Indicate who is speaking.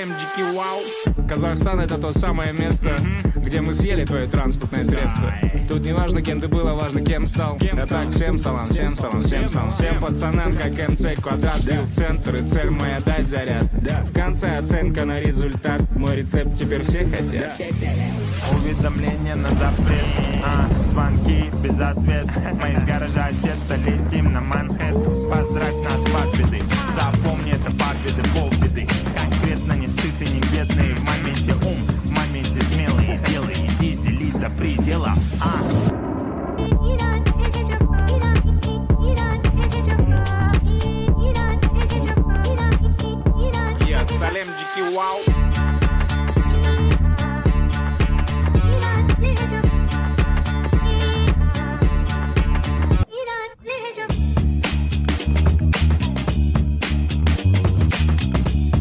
Speaker 1: Салем Дикий Вау. Казахстан — это то самое место, где мы съели твое транспортное средство. Тут не важно, кем ты был, а важно, кем стал. А так всем салам, всем салам, всем салам. Всем пацанам, как МЦ квадрат. Бил в центр, и цель моя дать заряд. В конце оценка на результат. Мой рецепт теперь все хотят.
Speaker 2: Уведомления на запрет, звонки без ответ. Мы из гаража сета летим на Манхэттен. Поздравь нас победы, запомни это победы, полбеды. Конкретно не сытый, не бедный. В моменте ум, в моменте смелые. Делай дизели до предела.
Speaker 1: Я Салем Дикий Вау.